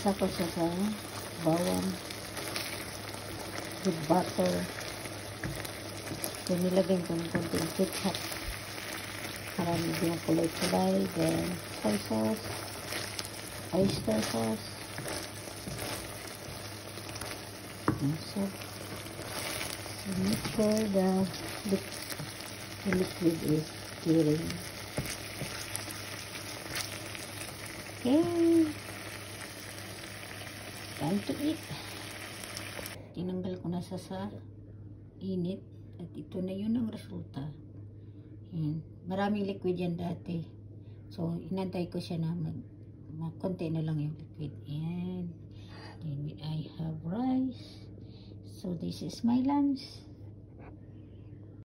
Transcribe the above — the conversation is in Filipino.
Ginisa ko siya sa bawang with butter. So, nilagyan ko ng konting ketchup para medyo kulay-kulay. Then, soy sauce, oyster sauce. So, make sure the liquid is stirring. Okay. Time to eat. Tinanggal ko na sa init. At ito na yun ang resulta. Yan. Maraming liquid yan dati. So, inantay ko siya na konti na lang yung liquid. Yan. Then I have rice. So, this is my lunch.